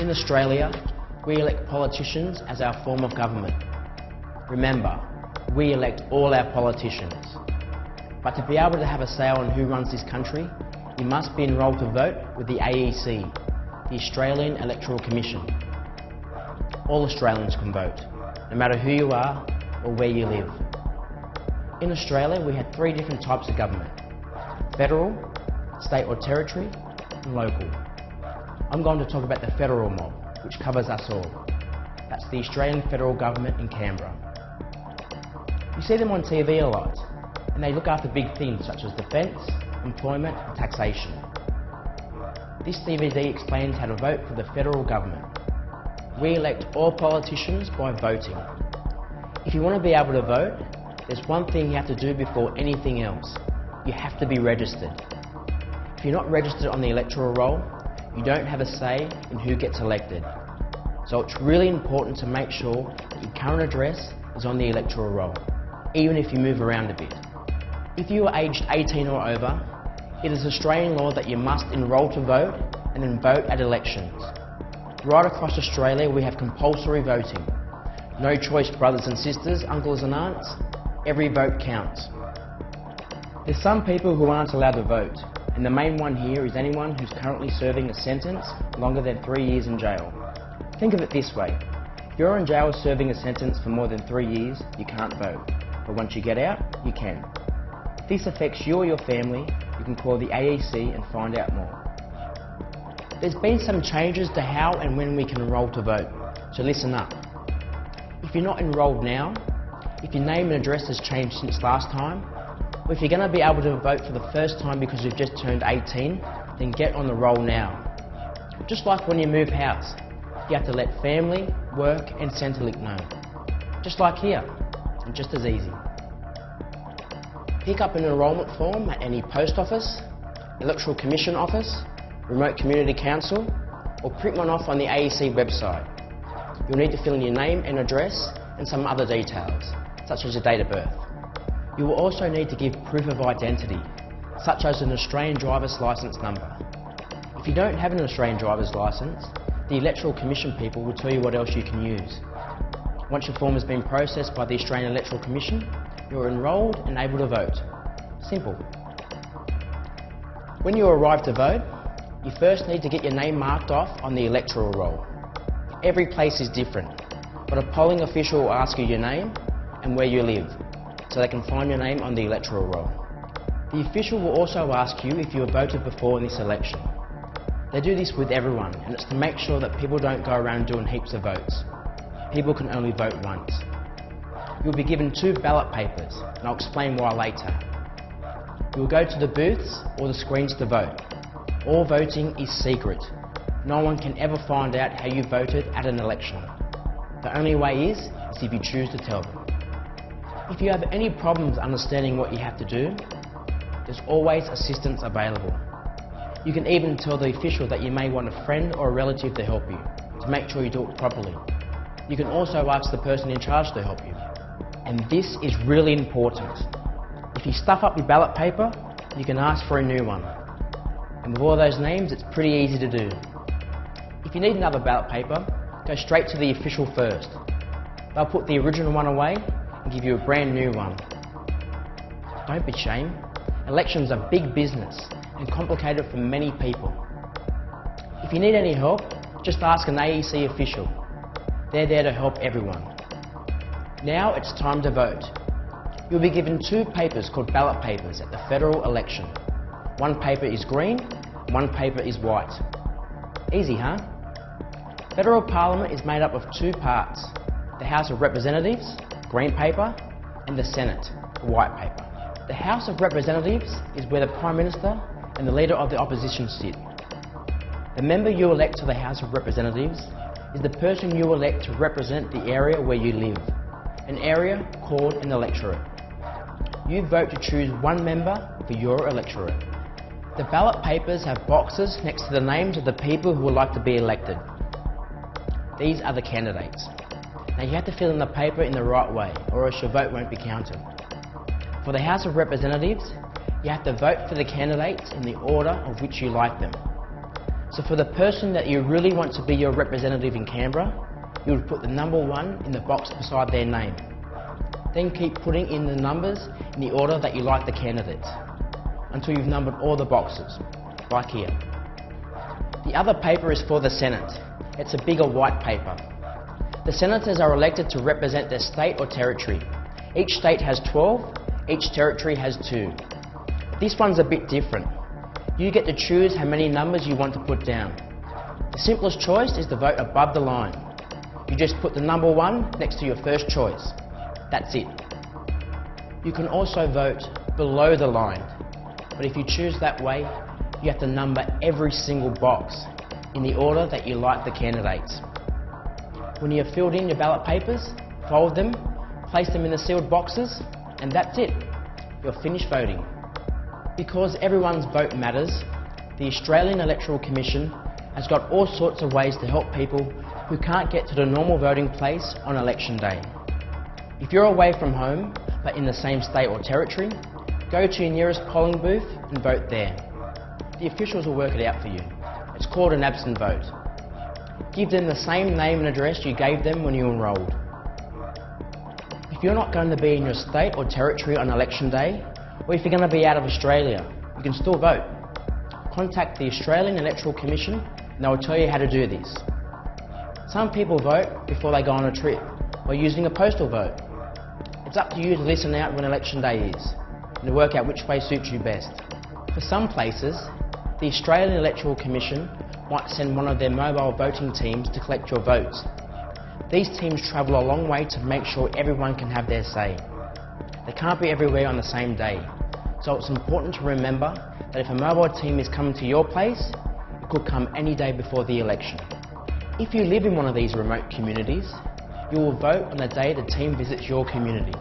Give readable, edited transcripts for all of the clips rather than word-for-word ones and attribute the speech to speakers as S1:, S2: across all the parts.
S1: In Australia, we elect politicians as our form of government. Remember, we elect all our politicians. But to be able to have a say on who runs this country, you must be enrolled to vote with the AEC, the Australian Electoral Commission. All Australians can vote, no matter who you are or where you live. In Australia, we had 3 different types of government: federal, state or territory, and local. I'm going to talk about the federal mob, which covers us all. That's the Australian federal government in Canberra. You see them on TV a lot, and they look after big things such as defence, employment and taxation. This DVD explains how to vote for the federal government. We elect all politicians by voting. If you want to be able to vote, there's one thing you have to do before anything else. You have to be registered. If you're not registered on the electoral roll, you don't have a say in who gets elected. So it's really important to make sure that your current address is on the electoral roll, even if you move around a bit. If you are aged 18 or over, it is Australian law that you must enrol to vote and then vote at elections. Right across Australia we have compulsory voting. No choice, brothers and sisters, uncles and aunts. Every vote counts. There's some people who aren't allowed to vote, and the main one here is anyone who's currently serving a sentence longer than 3 years in jail. Think of it this way: if you're in jail serving a sentence for more than 3 years, you can't vote. But once you get out, you can. If this affects you or your family, you can call the AEC and find out more. There's been some changes to how and when we can enrol to vote, so listen up. If you're not enrolled now, if your name and address has changed since last time, or if you're going to be able to vote for the first time because you've just turned 18, then get on the roll now. Just like when you move house, you have to let family, work and Centrelink know. Just like here, and just as easy. Pick up an enrolment form at any post office, Electoral Commission office, remote community council, or print one off on the AEC website. You'll need to fill in your name and address and some other details, such as your date of birth. You will also need to give proof of identity, such as an Australian driver's licence number. If you don't have an Australian driver's licence, the Electoral Commission people will tell you what else you can use. Once your form has been processed by the Australian Electoral Commission, you're enrolled and able to vote. Simple. When you arrive to vote, you first need to get your name marked off on the electoral roll. Every place is different, but a polling official will ask you your name and where you live, so they can find your name on the electoral roll. The official will also ask you if you have voted before in this election. They do this with everyone, and it's to make sure that people don't go around doing heaps of votes. People can only vote once. You'll be given 2 ballot papers, and I'll explain why later. You'll go to the booths or the screens to vote. All voting is secret. No one can ever find out how you voted at an election. The only way is if you choose to tell them. If you have any problems understanding what you have to do, there's always assistance available. You can even tell the official that you may want a friend or a relative to help you, to make sure you do it properly. You can also ask the person in charge to help you. And this is really important. If you stuff up your ballot paper, you can ask for a new one. And with all those names, it's pretty easy to do. If you need another ballot paper, go straight to the official first. They'll put the original one away and give you a brand new one. Don't be ashamed. Elections are big business and complicated for many people. If you need any help, just ask an AEC official. They're there to help everyone. Now it's time to vote. You'll be given 2 papers called ballot papers at the federal election. One paper is green, one paper is white. Easy, huh? Federal Parliament is made up of 2 parts: the House of Representatives, green paper, and the Senate, white paper. The House of Representatives is where the Prime Minister and the Leader of the Opposition sit. The member you elect to the House of Representatives is the person you elect to represent the area where you live, an area called an electorate. You vote to choose one member for your electorate. The ballot papers have boxes next to the names of the people who would like to be elected. These are the candidates. Now you have to fill in the paper in the right way, or else your vote won't be counted. For the House of Representatives, you have to vote for the candidates in the order of which you like them. So for the person that you really want to be your representative in Canberra, you would put the number 1 in the box beside their name. Then keep putting in the numbers in the order that you like the candidates, until you've numbered all the boxes, like here. The other paper is for the Senate. It's a bigger white paper. The senators are elected to represent their state or territory. Each state has 12, each territory has 2. This one's a bit different. You get to choose how many numbers you want to put down. The simplest choice is to vote above the line. You just put the number 1 next to your first choice. That's it. You can also vote below the line, but if you choose that way, you have to number every single box in the order that you like the candidates. When you have filled in your ballot papers, fold them, place them in the sealed boxes, and that's it. You're finished voting. Because everyone's vote matters, the Australian Electoral Commission has got all sorts of ways to help people who can't get to the normal voting place on election day. If you're away from home, but in the same state or territory, go to your nearest polling booth and vote there. The officials will work it out for you. It's called an absent vote. Give them the same name and address you gave them when you enrolled. If you're not going to be in your state or territory on election day, or if you're going to be out of Australia, you can still vote. Contact the Australian Electoral Commission and they will tell you how to do this. Some people vote before they go on a trip, or using a postal vote. It's up to you to listen out when election day is, and to work out which way suits you best. For some places, the Australian Electoral Commission might send one of their mobile voting teams to collect your votes. These teams travel a long way to make sure everyone can have their say. They can't be everywhere on the same day, so it's important to remember that if a mobile team is coming to your place, it could come any day before the election. If you live in one of these remote communities, you will vote on the day the team visits your community.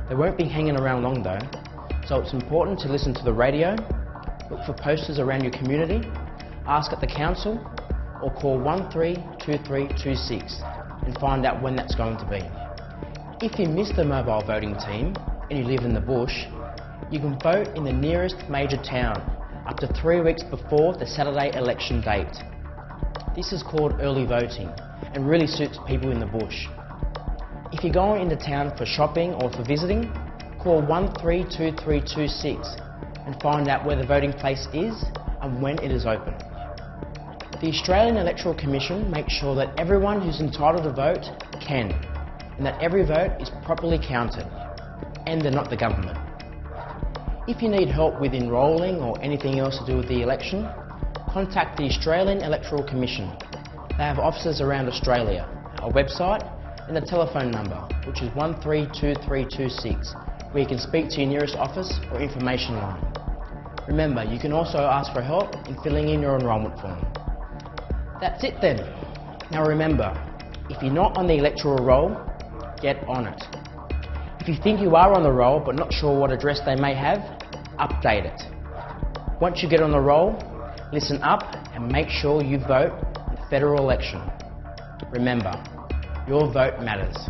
S1: They won't be hanging around long though, so it's important to listen to the radio, look for posters around your community, ask at the council, or call 132326 and find out when that's going to be. If you miss the mobile voting team and you live in the bush, you can vote in the nearest major town up to 3 weeks before the Saturday election date. This is called early voting and really suits people in the bush. If you're going into town for shopping or for visiting, call 132326 and find out where the voting place is and when it is open. The Australian Electoral Commission makes sure that everyone who's entitled to vote can, and that every vote is properly counted, and they're not the government. If you need help with enrolling or anything else to do with the election, contact the Australian Electoral Commission. They have offices around Australia, a website and a telephone number, which is 132326, where you can speak to your nearest office or information line. Remember, you can also ask for help in filling in your enrolment form. That's it then. Now remember, if you're not on the electoral roll, get on it. If you think you are on the roll but not sure what address they may have, update it. Once you get on the roll, listen up and make sure you vote in the federal election. Remember, your vote matters.